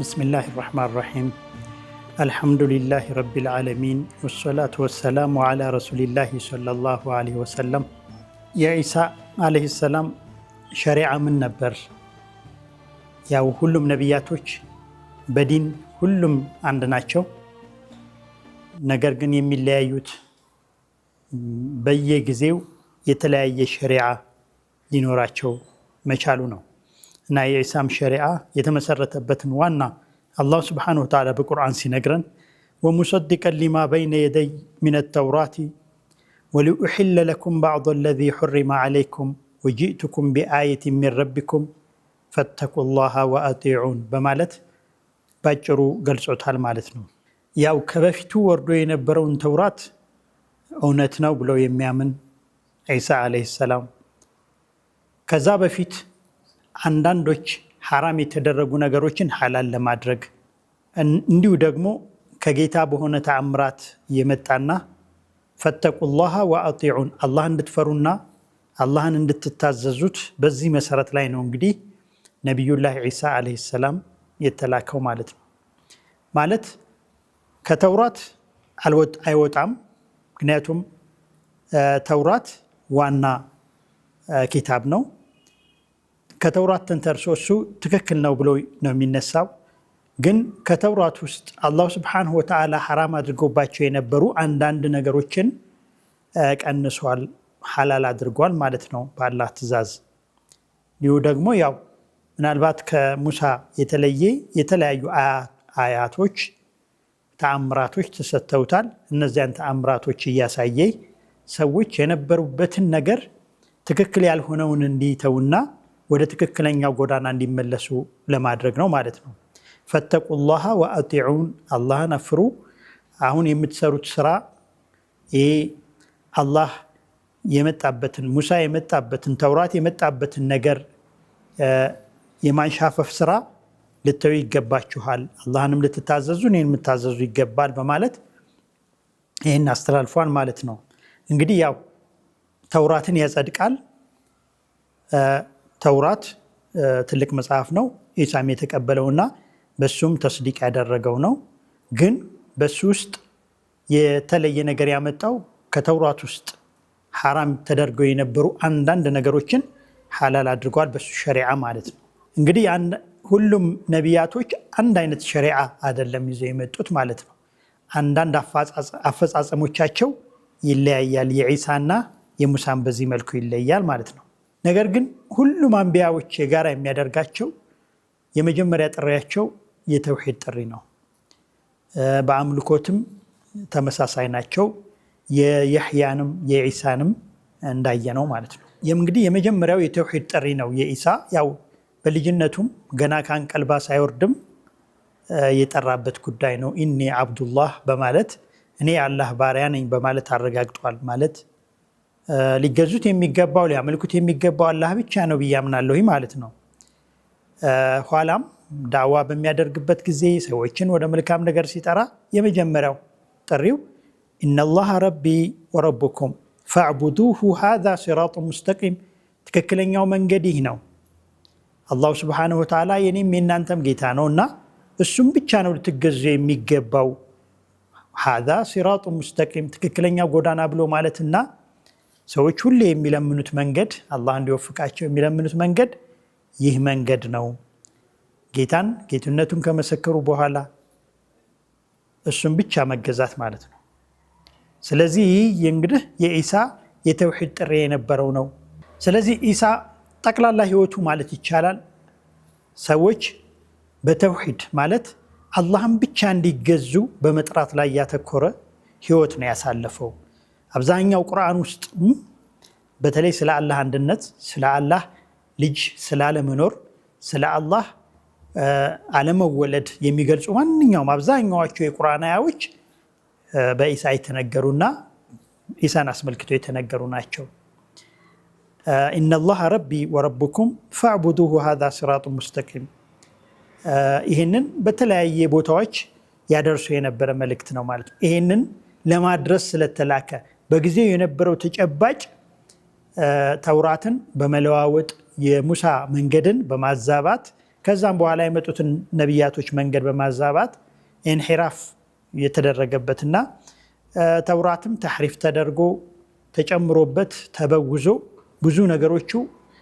بسم الله الرحمن الرحيم الحمد لله رب العالمين والصلاة والسلام على رسول الله صلى الله عليه وسلم يا عيسى عليه السلام شريعة من نبر ያው ሁሉም ነቢያቶች በዲን ሁሉም አንድ ናቸው። ነገር ግን የሚለያዩት በየጊዜው የተለያየ ሸሪዓ ሊኖራቸው መቻሉ ነው እና የኢሳም ሸሪዓ የተመሰረተበትን ዋና አላህ Subhanahu Wa Ta'ala በቁርአን ሲነግረን ومصدقا لما بين يدي من التوراة ولأحل لكم بعض الذي حرم عليكم وجئتكم بآية من ربكم فاتقوا الله وأطيعون በማለት ባጭሩ ገልጾታል ማለት ነው። ያው ከበፊቱ ወርዶ የነበረውን ተውራት እውነት ነው ብለው የሚያምን ኢሳ አለይሂ ሰላም ከዛ በፊት አንዳንዶች ሐራም የተደረጉ ነገሮችን ሐላል ለማድረግ እንዲሁ ደግሞ ከጌታ በሆነ ተአምራት የመጣና ፈተቁላህ ወአጢዑን አላህ እንድትፈሩና አላህን እንድትታዘዙት በዚህ መሰረት ላይ ነው እንግዲህ ነብዩላህ ኢሳ አለይሂ ሰላም የተላከው ማለት ነው። ማለት ከተውራት አይወጣም። ምክንያቱም ተውራት ዋና ኪታብ ነው። ከተውራት ተንተርሶ እሱ ትክክል ነው ብሎ ነው የሚነሳው። ግን ከተውራት ውስጥ አላህ Subhanahu Wa Ta'ala ሐራም አድርጎባቸው የነበሩ አንዳንድ ነገሮችን ቀንሷል፣ ሐላል አድርጓል ማለት ነው በአላህ ትእዛዝ። ይሁ ደግሞ ያው ምናልባት ከሙሳ የተለያዩ አያቶች ተአምራቶች ተሰጥተውታል። እነዚያን ተአምራቶች እያሳየ ሰዎች የነበሩበትን ነገር ትክክል ያልሆነውን እንዲተውና ወደ ትክክለኛው ጎዳና እንዲመለሱ ለማድረግ ነው ማለት ነው። ፈተቁላህ ወአጢዑን አላህን አፍሩ። አሁን የምትሰሩት ስራ ይሄ አላህ የመጣበትን ሙሳ የመጣበትን ተውራት የመጣበትን ነገር የማንሻፈፍ ስራ ልተው ይገባችኋል፣ አላህንም ልትታዘዙ እኔን የምታዘዙ ይገባል በማለት ይሄን አስተላልፏል ማለት ነው። እንግዲህ ያው ተውራትን ያጸድቃል። ተውራት ትልቅ መጽሐፍ ነው ኢሳም የተቀበለውና በሱም ተስዲቅ ያደረገው ነው። ግን በሱ ውስጥ የተለየ ነገር ያመጣው ከተውራት ውስጥ ሐራም ተደርገው የነበሩ አንዳንድ ነገሮችን ሐላል አድርጓል በሱ ሸሪዓ ማለት ነው። እንግዲህ ሁሉም ነቢያቶች አንድ አይነት ሸሪዓ አይደለም ይዘው የመጡት ማለት ነው። አንዳንድ አፈጻጸሞቻቸው ይለያያል። የኢሳና የሙሳም በዚህ መልኩ ይለያል ማለት ነው። ነገር ግን ሁሉም አንቢያዎች የጋራ የሚያደርጋቸው የመጀመሪያ ጥሪያቸው የተውሂድ ጥሪ ነው። በአምልኮትም ተመሳሳይ ናቸው። የያህያንም የኢሳንም እንዳየነው ማለት ነው። እንግዲህ የመጀመሪያው የተውሂድ ጥሪ ነው የኢሳ። ያው በልጅነቱም ገና ከአንቀልባ ሳይወርድም የጠራበት ጉዳይ ነው። ኢኒ አብዱላህ በማለት እኔ አላህ ባሪያ ነኝ በማለት አረጋግጧል። ማለት ሊገዙት የሚገባው ሊያመልኩት የሚገባው አላህ ብቻ ነው ብያምናለሁ ማለት ነው። ኋላም ዳዋ በሚያደርግበት ጊዜ ሰዎችን ወደ መልካም ነገር ሲጠራ የመጀመሪያው ጥሪው ኢነላህ ረቢ ወረቡኩም ፈዕቡዱሁ ሃዛ ሲራጡን ሙስተቂም፣ ትክክለኛው መንገድ ይህ ነው። አላሁ Subhanahu Wa Ta'ala የኔም የናንተም ጌታ ነውና እሱም ብቻ ነው ልትገዙ የሚገባው። ሃዛ ሲራጡን ሙስተቂም፣ ትክክለኛው ጎዳና ብሎ ማለትና ሰዎች ሁሌ የሚለምኑት መንገድ አላህ እንዲወፍቃቸው የሚለምኑት መንገድ ይህ መንገድ ነው። ጌትነቱን ከመሰከሩ በኋላ እሱም ብቻ መገዛት ማለት ነው። ስለዚህ እንግዲህ የኢሳ የተውሂድ ጥሪ የነበረው ነው። ስለዚህ ኢሳ ጠቅላላ ህይወቱ ማለት ይቻላል ሰዎች በተውሂድ ማለት አላህን ብቻ እንዲገዙ በመጥራት ላይ ያተኮረ ህይወት ነው ያሳለፈው። አብዛኛው ቁርአን ውስጥ በተለይ ስለ አላህ አንድነት፣ ስለ አላህ ልጅ ስላለመኖር፣ ስለ አላህ አለመወለድ የሚገልጹ ማንኛውም አብዛኛዎቹ የቁርአን አያዎች በኢሳ የተነገሩና ኢሳን አስመልክቶ የተነገሩ ናቸው። ኢነላህ ረቢ ወረቡኩም ፈዕቡዱሁ ሃዛ ሲራጡን ሙስተቂም። ይህንን በተለያየ ቦታዎች ያደርሱ የነበረ መልእክት ነው ማለት ነው። ይህንን ለማድረስ ስለተላከ በጊዜው የነበረው ተጨባጭ ተውራትን በመለዋወጥ የሙሳ መንገድን በማዛባት ከዛም በኋላ የመጡትን ነቢያቶች መንገድ በማዛባት ኢንሒራፍ የተደረገበትና ተውራትም ተሕሪፍ ተደርጎ ተጨምሮበት ተበውዞ ብዙ ነገሮቹ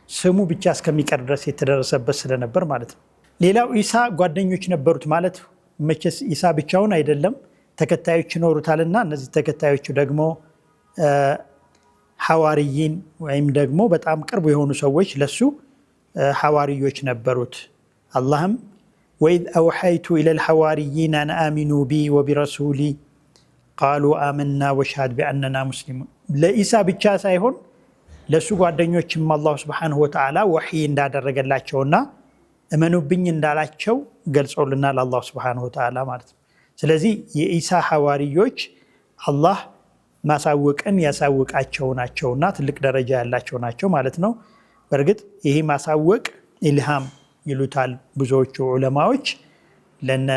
ስሙ ብቻ እስከሚቀር ድረስ የተደረሰበት ስለነበር ማለት ነው። ሌላው ኢሳ ጓደኞች ነበሩት ማለት መቼስ ኢሳ ብቻውን አይደለም፣ ተከታዮች ይኖሩታልና እነዚህ ተከታዮቹ ደግሞ ሐዋርይን ወይም ደግሞ በጣም ቅርብ የሆኑ ሰዎች ለሱ ሐዋርዮች ነበሩት። አላህም ወኢዝ አውሐይቱ ኢለል ሐዋርይን አን አሚኑ ቢ ወቢረሱሊ ቃሉ አመና ወሽሀድ ቢአንና ሙስሊሙን። ለኢሳ ብቻ ሳይሆን ለሱ ጓደኞችም አላሁ ስብሓነሁ ወተዓላ ወሕይ እንዳደረገላቸውና እመኑብኝ እንዳላቸው ገልጾልናል አላሁ ስብሓነሁ ወተዓላ ማለት ነው። ስለዚህ የኢሳ ሐዋርዮች አላህ ማሳወቅን ያሳወቃቸው ናቸውና ትልቅ ደረጃ ያላቸው ናቸው ማለት ነው። በእርግጥ ይሄ ማሳወቅ ኢልሃም ይሉታል ብዙዎቹ ዑለማዎች። ለነ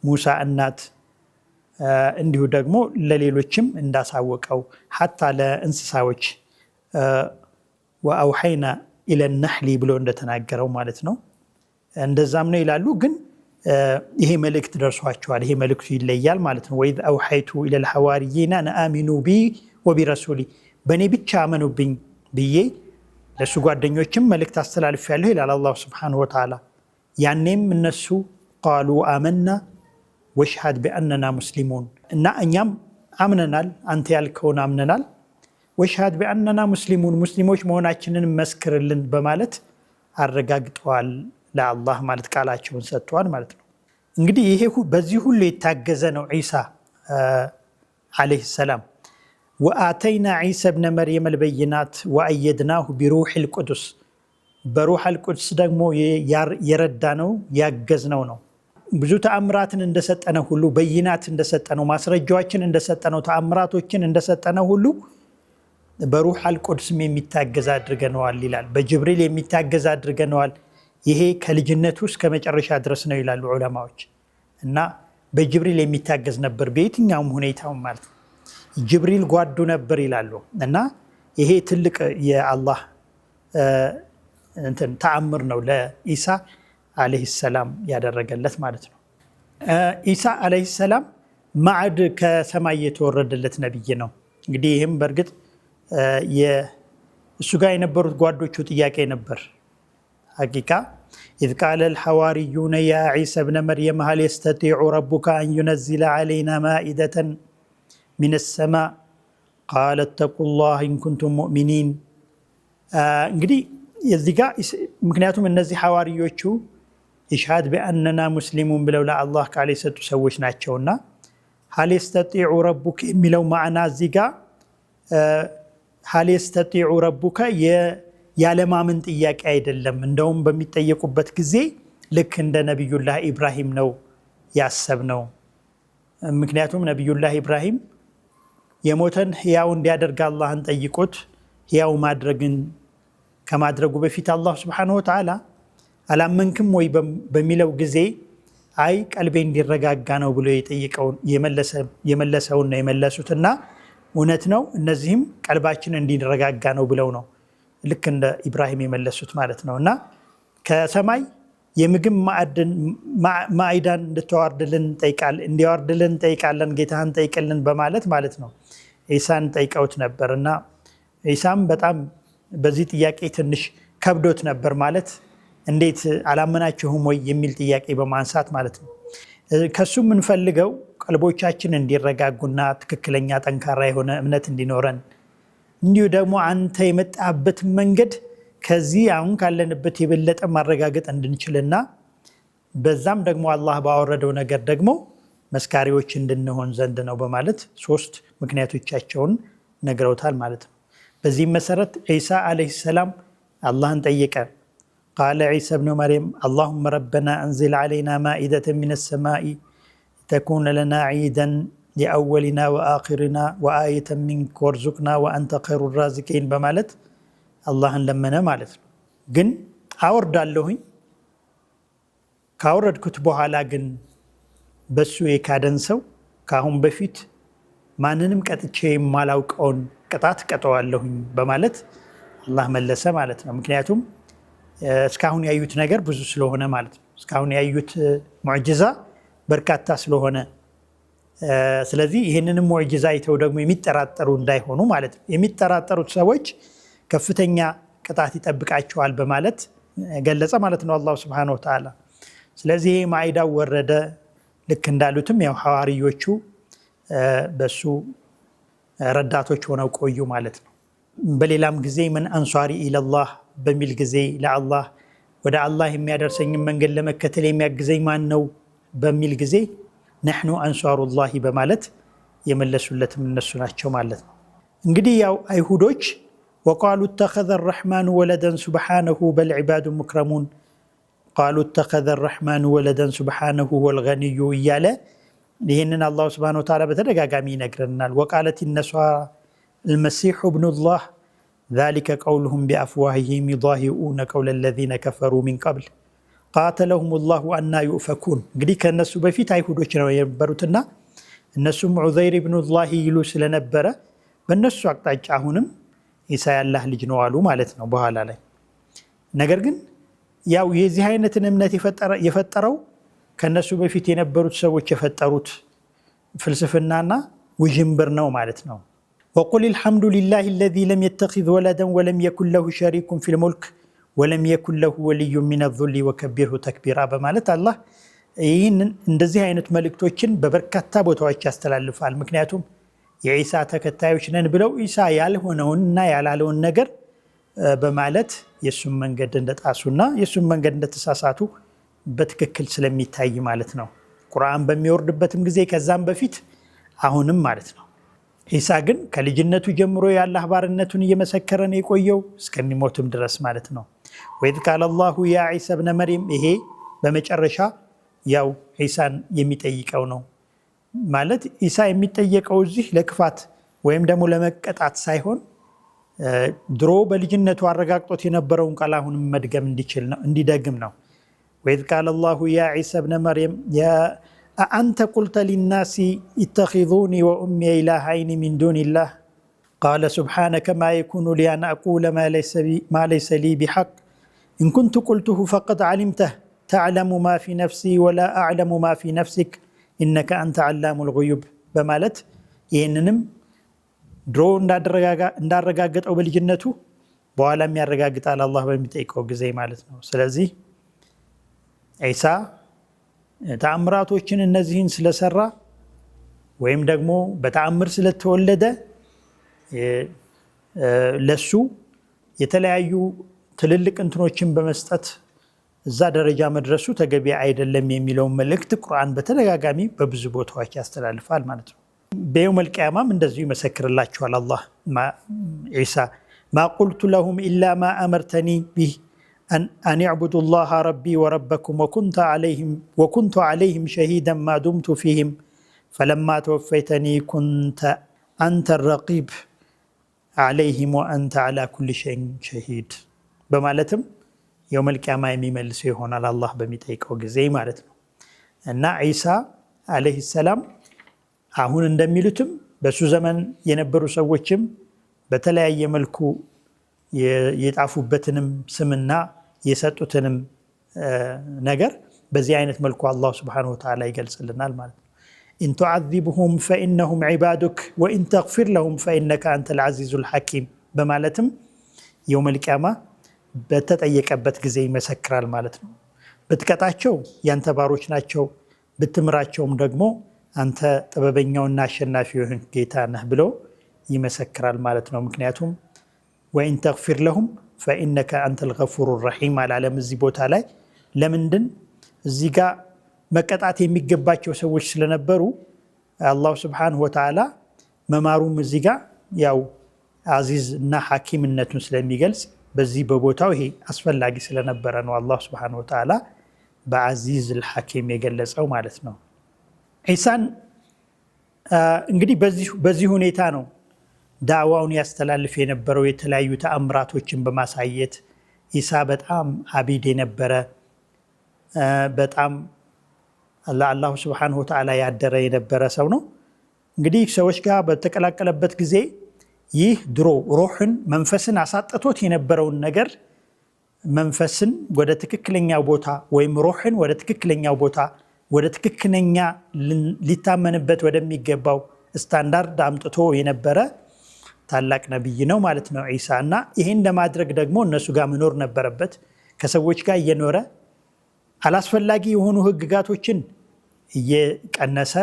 ሙሳ እናት እንዲሁ ደግሞ ለሌሎችም እንዳሳወቀው ሐታ ለእንስሳዎች ወአውሐይና ኢለነሕሊ ብሎ እንደተናገረው ማለት ነው። እንደዛም ነው ይላሉ። ግን ይሄ መልእክት ደርሷቸዋል። ይሄ መልእክቱ ይለያል ማለት ነው። ወኢዝ አውሐይቱ ኢለል ሐዋርይና አን አሚኑ ቢ ወቢረሱሊ፣ በእኔ ብቻ አመኑብኝ ብዬ ለሱ ጓደኞችም መልእክት አስተላልፌያለሁ ይላል አላሁ ስብሓነሁ ወተዓላ። ያኔም እነሱ ቃሉ አመና ወሽሀድ ቢአንና ሙስሊሙን፣ እና እኛም አምነናል፣ አንተ ያልከውን አምነናል፣ ወሽሀድ ቢአንና ሙስሊሙን፣ ሙስሊሞች መሆናችንን መስክርልን በማለት አረጋግጠዋል ለአላህ ማለት ቃላቸውን ሰጥተዋል ማለት ነው። እንግዲህ ይሄ በዚህ ሁሉ የታገዘ ነው ዒሳ ዓለይሂ ሰላም። ወአተይና ዒሳ ብነ መርየም አልበይናት ወአየድናሁ ቢሩሒል ቁዱስ፣ በሩሐል ቁዱስ ደግሞ የረዳነው ያገዝነው ነው። ብዙ ተአምራትን እንደሰጠነው ሁሉ በይናት እንደሰጠነው ማስረጃዎችን እንደሰጠነው ተአምራቶችን እንደሰጠነው ሁሉ በሩሐል ቁዱስም የሚታገዝ አድርገነዋል ይላል። በጅብሪል የሚታገዝ አድርገነዋል። ይሄ ከልጅነቱ እስከ መጨረሻ ድረስ ነው ይላሉ ዑለማዎች። እና በጅብሪል የሚታገዝ ነበር በየትኛውም ሁኔታው ማለት ነው። ጅብሪል ጓዱ ነበር ይላሉ። እና ይሄ ትልቅ የአላህ ተአምር ነው ለኢሳ ዓለይሂ ሰላም ያደረገለት ማለት ነው። ኢሳ ዓለይሂ ሰላም ማዕድ ከሰማይ የተወረደለት ነብይ ነው። እንግዲህ ይህም በእርግጥ እሱ ጋር የነበሩት ጓዶቹ ጥያቄ ነበር። ሐቂቃ ኢዝ ቃለ አልሐዋርዩነ ያ ዒሳ ብነ መርየም ሀል የስተጢዑ ረቡከ አን ዩነዚለ ዓለይና ማኢደተን ሚነ ሰማእ ቃለ ተቁላህ ኢንኩንቱም ሙእሚኒን። እንግዲህ የዚህ ጋር ምክንያቱም እነዚህ ሐዋርዮቹ ኢሽሃድ ቢአንና ሙስሊሙን ብለው ለአላህ ቃል የሰጡ ሰዎች ናቸውና ሀል የስተጢዑ ረቡከ የሚለው ማዕና እዚህ ጋር ሀል የስተጢዑ ረቡከ ያለማመን ጥያቄ አይደለም። እንደውም በሚጠየቁበት ጊዜ ልክ እንደ ነቢዩላህ ኢብራሂም ነው ያሰብነው። ምክንያቱም ነቢዩላህ ኢብራሂም የሞተን ሕያው እንዲያደርግ አላህን ጠይቆት ሕያው ማድረግን ከማድረጉ በፊት አላህ ሱብሓነሁ ወተዓላ አላመንክም ወይ በሚለው ጊዜ አይ ቀልቤ እንዲረጋጋ ነው ብሎ የጠየቀውን የመለሰውን ነው የመለሱትና እውነት ነው። እነዚህም ቀልባችን እንዲረጋጋ ነው ብለው ነው ልክ እንደ ኢብራሂም የመለሱት ማለት ነው። እና ከሰማይ የምግብ ማዕዳን እንዲያወርድልን እንጠይቃለን፣ ጌታህን ጠይቅልን በማለት ማለት ነው ዒሳን ጠይቀውት ነበር። እና ዒሳም በጣም በዚህ ጥያቄ ትንሽ ከብዶት ነበር ማለት እንዴት አላመናችሁም ወይ የሚል ጥያቄ በማንሳት ማለት ነው። ከሱ የምንፈልገው ቀልቦቻችን እንዲረጋጉና ትክክለኛ ጠንካራ የሆነ እምነት እንዲኖረን እንዲሁ ደግሞ አንተ የመጣበት መንገድ ከዚህ አሁን ካለንበት የበለጠ ማረጋገጥ እንድንችልና በዛም ደግሞ አላህ ባወረደው ነገር ደግሞ መስካሪዎች እንድንሆን ዘንድ ነው በማለት ሶስት ምክንያቶቻቸውን ነግረውታል ማለት ነው። በዚህም መሰረት ዒሳ ዓለይሂ ሰላም አላህን ጠየቀ። ቃለ ዒሳ ብኑ መርየም አላሁመ ረበና አንዚል ዓለይና ማኢደተን ሚነ ሰማኢ ተኩነ ለና ዒደን የአወሊና ወአኺሪና ወአየተን ሚንከ ወርዙቅና ወአንተ ኸይሩ ራዚቂን በማለት አላህን ለመነ ማለት ነው። ግን አወርዳለሁኝ ካወረድኩት በኋላ ግን በሱ የካደን ሰው ከአሁን በፊት ማንንም ቀጥቼ የማላውቀውን ቅጣት ቀጠዋለሁኝ በማለት አላህ መለሰ ማለት ነው። ምክንያቱም እስካሁን ያዩት ነገር ብዙ ስለሆነ ማለት ነው። እስካሁን ያዩት ሙዕጅዛ በርካታ ስለሆነ ስለዚህ ይህንንም ሙዕጅዛ አይተው ደግሞ የሚጠራጠሩ እንዳይሆኑ ማለት ነው። የሚጠራጠሩት ሰዎች ከፍተኛ ቅጣት ይጠብቃቸዋል በማለት ገለጸ ማለት ነው አላሁ ሱብሓነሁ ወተዓላ። ስለዚህ ማኢዳው ወረደ። ልክ እንዳሉትም ያው ሐዋርዮቹ በሱ ረዳቶች ሆነው ቆዩ ማለት ነው። በሌላም ጊዜ ምን አንሷሪ ኢለላህ በሚል ጊዜ ለአላህ ወደ አላህ የሚያደርሰኝ መንገድ ለመከተል የሚያግዘኝ ማን ነው በሚል ጊዜ ነሕኑ አንሷሩላሂ በማለት የመለሱለትም እነሱ ናቸው ማለት ነው። እንግዲህ ያው አይሁዶች ወቃሉ ተኸዘ ረሕማኑ ወለደን ሱብሓነሁ በል ዒባዱ ሙክረሙን ቃሉ ተኸዘ ረሕማኑ ወለደን ሱብሓነሁ ወልገኒዩ እያለ ይህንን አላሁ ሱብሓነሁ ወተዓላ በተደጋጋሚ ይነግረናል። ወቃለት ነሷራ አልመሲሑ ብኑላህ ዛሊከ ቀውሉሁም ቢአፍዋሂሂም ዩዳሂኡነ ቀውለ ለዚነ ከፈሩ ሚን ቀብል ቃተለሁም ላሁ አና ዩእፈኩን። እንግዲህ ከእነሱ በፊት አይሁዶች ነው የነበሩትና እነሱም ዑዘይር ብኑላህ ይሉ ስለነበረ በእነሱ አቅጣጫ አሁንም ኢሳ ያላህ ልጅ ነው አሉ ማለት ነው በኋላ ላይ። ነገር ግን ያው የዚህ አይነትን እምነት የፈጠረው ከነሱ በፊት የነበሩት ሰዎች የፈጠሩት ፍልስፍናና ውዥንብር ነው ማለት ነው። ወቁል አልሐምዱሊላሂ አለዚ ለም የተኺዝ ወለደን ወለም የኩን ለሁ ሸሪኩን ፊል ሙልክ ወለም የኩን ለሁ ወልዩን ሚነ ዙሊ ወከቢርሁ ተክቢራ በማለት አላህ ይህንን እንደዚህ አይነት መልእክቶችን በበርካታ ቦታዎች ያስተላልፋል። ምክንያቱም የኢሳ ተከታዮች ነን ብለው ኢሳ ያልሆነውንና ያላለውን ነገር በማለት የሱን መንገድ እንደጣሱና የሱን መንገድ እንደተሳሳቱ በትክክል ስለሚታይ ማለት ነው። ቁርአን በሚወርድበትም ጊዜ ከዛም በፊት አሁንም ማለት ነው። ኢሳ ግን ከልጅነቱ ጀምሮ የአላህ ባርነቱን እየመሰከረ ነው የቆየው እስከሚሞትም ድረስ ማለት ነው። ወኢዝ ቃለ አላሁ ያ ዒሳ ብነ መርየም፣ ይሄ በመጨረሻ ያው ዒሳን የሚጠይቀው ነው ማለት ኢሳ የሚጠየቀው እዚህ ለክፋት ወይም ደግሞ ለመቀጣት ሳይሆን ድሮ በልጅነቱ አረጋግጦት የነበረውን ቃል አሁንም መድገም እንዲችል ነው እንዲደግም ነው። ወኢዝ ቃለ አላሁ ያ ዒሳ ብነ መርየም አአንተ ቁልተ ሊናሲ ኢተኺዙኒ ወኡሚየ ኢላሃይኒ ሚን ዱኒላህ ቃለ ሱብሓነከ ማ የኩኑ ሊ አን አቁለ ማ ለይሰ ሊ ቢሐቅ ኢን ኩንቱ ቁልቱሁ ፈቀድ ዓሊምተህ ተዕለሙ ማ ፊ ነፍሲ ወላ አዕለሙ ማ ፊ ነፍሲክ ኢነከ አንተ ዓላሙል ጉዩብ በማለት ይህንንም ድሮ እንዳረጋገጠው በልጅነቱ በኋላም ያረጋግጣል አላህ በሚጠይቀው ጊዜ ማለት ነው። ስለዚህ ዒሳ ተአምራቶችን እነዚህን ስለሰራ ወይም ደግሞ በተአምር ስለተወለደ ለሱ የተለያዩ ትልልቅ እንትኖችን በመስጠት እዛ ደረጃ መድረሱ ተገቢ አይደለም የሚለውን መልእክት ቁርአን በተደጋጋሚ በብዙ ቦታዎች ያስተላልፋል ማለት ነው። በየውመል ቂያማም እንደዚሁ ይመሰክርላቸዋል አላህ ዒሳ ማ ቁልቱ ለሁም ኢላ ማ አመርተኒ ቢህ አን ዕቡዱ ላህ ረቢ ወረበኩም ወኩንቱ ዓለይህም ሸሂደን ማ ዱምቱ ፊህም ፈለማ ተወፈይተኒ ኩንተ አንተ ረቂብ ዓለይህም ወአንተ ዓላ ኩሊ ሸይን ሸሂድ በማለትም የውመል ቂያማ የሚመልሰው ይሆናል አላህ በሚጠይቀው ጊዜ ማለት ነው። እና ዒሳ ዓለይሂ ሰላም አሁን እንደሚሉትም በሱ ዘመን የነበሩ ሰዎችም በተለያየ መልኩ የጣፉበትንም ስምና የሰጡትንም ነገር በዚህ አይነት መልኩ አላህ ሱብሓነሁ ወተዓላ ይገልጽልናል ማለት ነው። ኢን ቱዓዚብሁም ፈኢነሁም ዒባዱክ ወኢን ተግፊር ለሁም ፈኢነከ አንተል ዐዚዙል ሐኪም በማለትም የውመል ቂያማ በተጠየቀበት ጊዜ ይመሰክራል ማለት ነው። ብትቀጣቸው ያንተ ባሮች ናቸው፣ ብትምራቸውም ደግሞ አንተ ጥበበኛውና አሸናፊው ጌታ ነህ ብሎ ይመሰክራል ማለት ነው። ምክንያቱም ወኢን ተግፊር ለሁም ፈኢነከ አንተል ገፉሩ ረሒም አላለም እዚህ ቦታ ላይ። ለምንድን እዚህ ጋር መቀጣት የሚገባቸው ሰዎች ስለነበሩ አላሁ ስብሓነሁ ወተዓላ መማሩም እዚህ ጋር ያው አዚዝ እና ሐኪምነቱን ስለሚገልጽ በዚህ በቦታው ይሄ አስፈላጊ ስለነበረ ነው አላህ ሱብሓነሁ ወተዓላ በአዚዝ አልሐኪም የገለጸው ማለት ነው። ዒሳን እንግዲህ በዚህ ሁኔታ ነው ዳዕዋውን ያስተላልፍ የነበረው የተለያዩ ተአምራቶችን በማሳየት። ኢሳ በጣም አቢድ የነበረ በጣም ለአላሁ ስብሓነሁ ወተዓላ ያደረ የነበረ ሰው ነው። እንግዲህ ሰዎች ጋር በተቀላቀለበት ጊዜ ይህ ድሮ ሩሕን መንፈስን አሳጥቶት የነበረውን ነገር መንፈስን ወደ ትክክለኛው ቦታ ወይም ሩህን ወደ ትክክለኛው ቦታ ወደ ትክክለኛ ሊታመንበት ወደሚገባው ስታንዳርድ አምጥቶ የነበረ ታላቅ ነብይ ነው ማለት ነው ዒሳ። እና ይሄን ለማድረግ ደግሞ እነሱ ጋር መኖር ነበረበት። ከሰዎች ጋር እየኖረ አላስፈላጊ የሆኑ ህግጋቶችን እየቀነሰ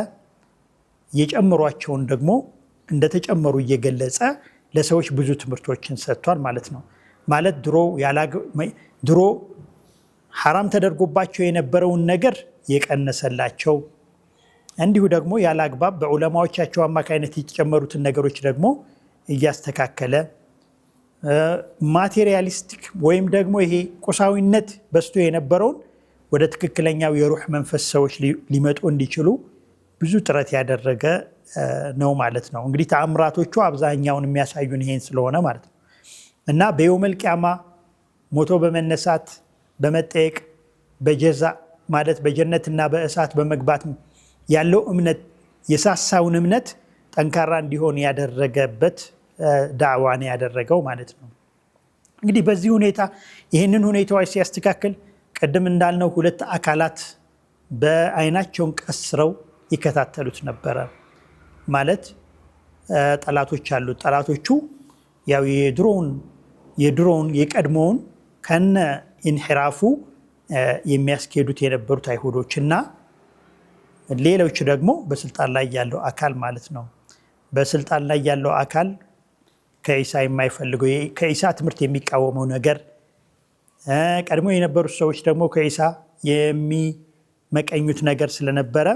የጨምሯቸውን ደግሞ እንደተጨመሩ እየገለጸ ለሰዎች ብዙ ትምህርቶችን ሰጥቷል ማለት ነው። ማለት ድሮ ሐራም ተደርጎባቸው የነበረውን ነገር የቀነሰላቸው፣ እንዲሁ ደግሞ ያላግባብ በዑለማዎቻቸው አማካይነት የተጨመሩትን ነገሮች ደግሞ እያስተካከለ ማቴሪያሊስቲክ ወይም ደግሞ ይሄ ቁሳዊነት በስቶ የነበረውን ወደ ትክክለኛው የሩህ መንፈስ ሰዎች ሊመጡ እንዲችሉ ብዙ ጥረት ያደረገ ነው ማለት ነው። እንግዲህ ተአምራቶቹ አብዛኛውን የሚያሳዩን ይሄን ስለሆነ ማለት ነው። እና በየውመል ቂያማ ሞቶ በመነሳት በመጠየቅ በጀዛ ማለት በጀነትና በእሳት በመግባት ያለው እምነት የሳሳውን እምነት ጠንካራ እንዲሆን ያደረገበት ዳዕዋን ያደረገው ማለት ነው። እንግዲህ በዚህ ሁኔታ ይህንን ሁኔታዎች ሲያስተካክል ቅድም እንዳልነው ሁለት አካላት በአይናቸውን ቀስረው ይከታተሉት ነበረ። ማለት ጠላቶች አሉት። ጠላቶቹ ያው የድሮውን የቀድሞውን ከነ ኢንሒራፉ የሚያስኬዱት የነበሩት አይሁዶችና ሌሎች ደግሞ በስልጣን ላይ ያለው አካል ማለት ነው። በስልጣን ላይ ያለው አካል ከኢሳ የማይፈልገው ከኢሳ ትምህርት የሚቃወመው ነገር፣ ቀድሞ የነበሩት ሰዎች ደግሞ ከኢሳ የሚመቀኙት ነገር ስለነበረ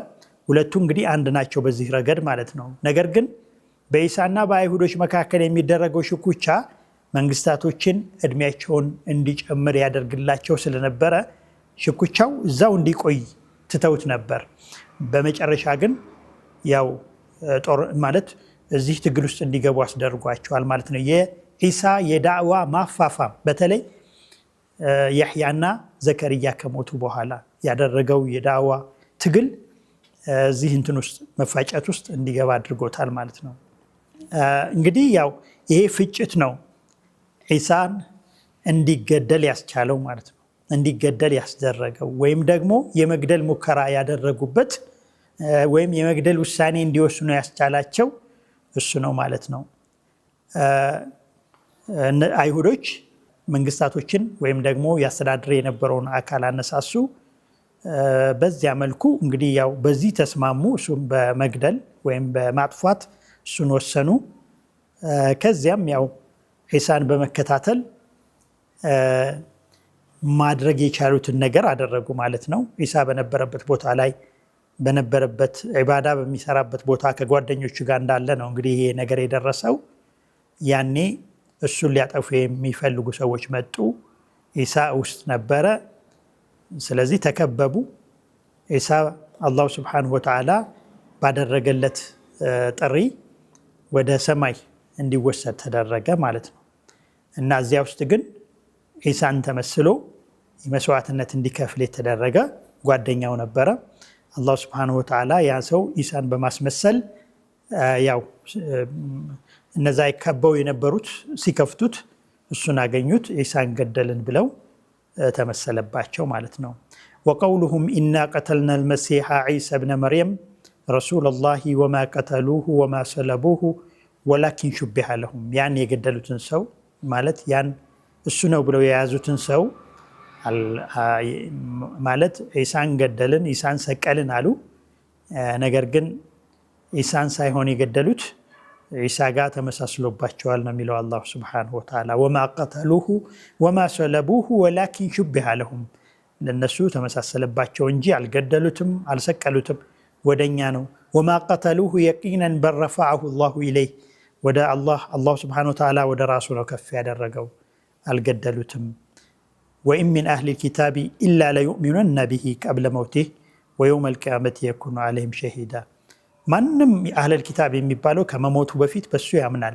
ሁለቱ እንግዲህ አንድ ናቸው በዚህ ረገድ ማለት ነው። ነገር ግን በኢሳና በአይሁዶች መካከል የሚደረገው ሽኩቻ መንግስታቶችን እድሜያቸውን እንዲጨምር ያደርግላቸው ስለነበረ ሽኩቻው እዛው እንዲቆይ ትተውት ነበር። በመጨረሻ ግን ያው ጦር ማለት እዚህ ትግል ውስጥ እንዲገቡ አስደርጓቸዋል ማለት ነው። የኢሳ የዳዕዋ ማፋፋም በተለይ ያህያና ዘከርያ ከሞቱ በኋላ ያደረገው የዳዕዋ ትግል እዚህ እንትን ውስጥ መፋጨት ውስጥ እንዲገባ አድርጎታል ማለት ነው። እንግዲህ ያው ይሄ ፍጭት ነው ኢሳን እንዲገደል ያስቻለው ማለት ነው። እንዲገደል ያስደረገው ወይም ደግሞ የመግደል ሙከራ ያደረጉበት ወይም የመግደል ውሳኔ እንዲወስኑ ያስቻላቸው እሱ ነው ማለት ነው። አይሁዶች መንግስታቶችን ወይም ደግሞ ያስተዳድር የነበረውን አካል አነሳሱ። በዚያ መልኩ እንግዲህ ያው በዚህ ተስማሙ። እሱን በመግደል ወይም በማጥፋት እሱን ወሰኑ። ከዚያም ያው ኢሳን በመከታተል ማድረግ የቻሉትን ነገር አደረጉ ማለት ነው። ኢሳ በነበረበት ቦታ ላይ በነበረበት ዒባዳ በሚሰራበት ቦታ ከጓደኞቹ ጋር እንዳለ ነው እንግዲህ ይሄ ነገር የደረሰው። ያኔ እሱን ሊያጠፉ የሚፈልጉ ሰዎች መጡ። ኢሳ ውስጥ ነበረ። ስለዚህ ተከበቡ። ኢሳ አላሁ ስብሓነሁ ወተዓላ ባደረገለት ጥሪ ወደ ሰማይ እንዲወሰድ ተደረገ ማለት ነው። እና እዚያ ውስጥ ግን ኢሳን ተመስሎ የመስዋዕትነት እንዲከፍል የተደረገ ጓደኛው ነበረ። አላሁ ስብሓነሁ ወተዓላ ያ ሰው ኢሳን በማስመሰል ያው እነዛ ይከበው የነበሩት ሲከፍቱት እሱን አገኙት። ኢሳን ገደልን ብለው ተመሰለባቸው ማለት ነው። ወቀውሉሁም ኢና ቀተልና አልመሲሐ ዒሳ ብነ መርየም ረሱለላሂ ወማ ቀተሉሁ ወማ ሰለቡሁ ወላኪን ሹቢሐ ለሁም። ያን የገደሉትን ሰው ማለት ያን እሱ ነው ብለው የያዙትን ሰው ማለት ኢሳን ገደልን ኢሳን ሰቀልን አሉ። ነገር ግን ኢሳን ሳይሆን የገደሉት ኢሳ ጋር ተመሳስሎባቸዋል ነው የሚለው አላሁ ስብሓነሁ ወተዓላ። ወማ ቀተሉሁ ወማ ሰለቡሁ ወላኪን ሹቢሐ ለሁም። ለነሱ ተመሳሰለባቸው እንጂ አልገደሉትም አልሰቀሉትም፣ ወደኛ ነው። ወማ ቀተሉሁ የቂነን በል ረፈዐሁ ላሁ ኢለይህ። ወደ አላሁ ስብሓነሁ ወተዓላ ወደ ራሱ ነው ከፍ ያደረገው፣ አልገደሉትም። ወኢን ሚን አህሊል ኪታቢ ኢላ ለዩእሚኑነ ቢሂ ቀብለ መውቲህ ወየውመል ቂያመቲ የኩኑ ዐለይሂም ሸሂዳ። ማንም የአህለል ኪታብ የሚባለው ከመሞቱ በፊት በሱ ያምናል።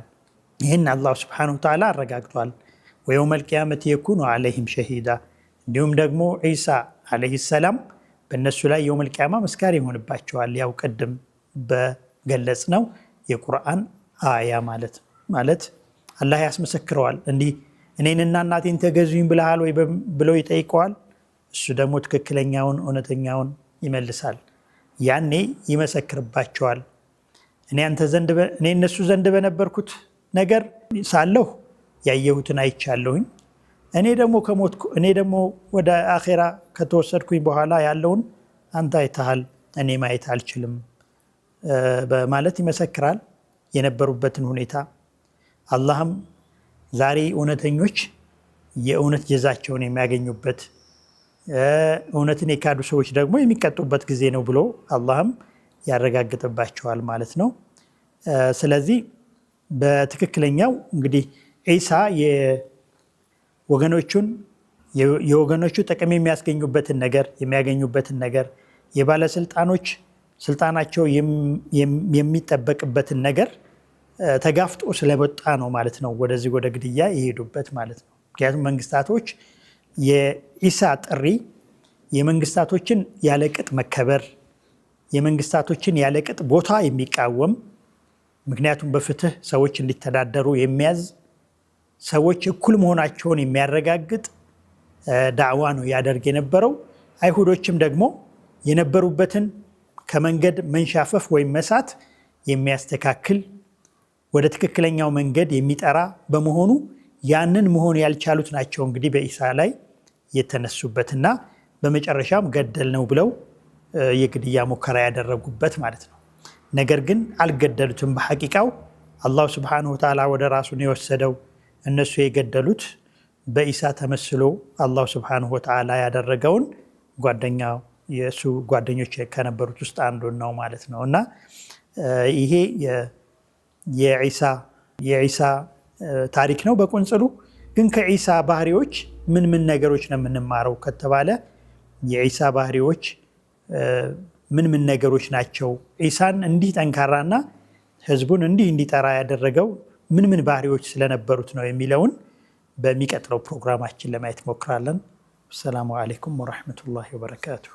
ይህን አላሁ ስብሓነሁ ወተዓላ አረጋግጧል። ወየውመል ቂያመቲ የኩኑ ዐለይሂም ሸሂዳ። እንዲሁም ደግሞ ዒሳ ዐለይሂ ሰላም በእነሱ ላይ የውመል ቂያማ መስካሪ ይሆንባቸዋል። ያው ቅድም በገለጽ ነው የቁርአን አያ ማለት አላህ ያስመሰክረዋል። እንዲህ እኔንና እናቴን ተገዙኝ ብለሃል ወይ ብለው ይጠይቀዋል። እሱ ደግሞ ትክክለኛውን እውነተኛውን ይመልሳል። ያኔ ይመሰክርባቸዋል። እኔ እነሱ ዘንድ በነበርኩት ነገር ሳለሁ ያየሁትን አይቻለሁኝ። እኔ ደግሞ ወደ አኼራ ከተወሰድኩኝ በኋላ ያለውን አንተ አይተሃል፣ እኔ ማየት አልችልም በማለት ይመሰክራል የነበሩበትን ሁኔታ። አላህም ዛሬ እውነተኞች የእውነት ጀዛቸውን የሚያገኙበት፣ እውነትን የካዱ ሰዎች ደግሞ የሚቀጡበት ጊዜ ነው ብሎ አላህም ያረጋግጥባቸዋል ማለት ነው። ስለዚህ በትክክለኛው እንግዲህ ዒሳ የወገኖቹ ጥቅም የሚያገኙበትን ነገር የባለስልጣኖች ስልጣናቸው የሚጠበቅበትን ነገር ተጋፍጦ ስለወጣ ነው ማለት ነው ወደዚህ ወደ ግድያ የሄዱበት ማለት ነው። ምክንያቱም መንግስታቶች የዒሳ ጥሪ የመንግስታቶችን ያለቅጥ መከበር፣ የመንግስታቶችን ያለቅጥ ቦታ የሚቃወም፣ ምክንያቱም በፍትህ ሰዎች እንዲተዳደሩ የሚያዝ፣ ሰዎች እኩል መሆናቸውን የሚያረጋግጥ ዳዕዋ ነው ያደርግ የነበረው። አይሁዶችም ደግሞ የነበሩበትን ከመንገድ መንሻፈፍ ወይም መሳት የሚያስተካክል ወደ ትክክለኛው መንገድ የሚጠራ በመሆኑ ያንን መሆን ያልቻሉት ናቸው እንግዲህ በዒሳ ላይ የተነሱበትና በመጨረሻም ገደል ነው ብለው የግድያ ሙከራ ያደረጉበት ማለት ነው። ነገር ግን አልገደሉትም። በሐቂቃው አላህ ሱብሓነሁ ወተዓላ ወደ ራሱ ነው የወሰደው። እነሱ የገደሉት በዒሳ ተመስሎ አላህ ሱብሓነሁ ወተዓላ ያደረገውን የእሱ ጓደኞች ከነበሩት ውስጥ አንዱን ነው ማለት ነው። እና ይሄ የዒሳ ታሪክ ነው በቁንጽሉ። ግን ከዒሳ ባህሪዎች ምን ነገሮች ነው የምንማረው ከተባለ የዒሳ ባህሪዎች ምን ነገሮች ናቸው? ዒሳን እንዲህ ጠንካራና ህዝቡን እንዲህ እንዲጠራ ያደረገው ምን ባህሪዎች ስለነበሩት ነው የሚለውን በሚቀጥለው ፕሮግራማችን ለማየት ሞክራለን። ሰላሙ አለይኩም ወራህመቱላሂ ወበረካቱሁ።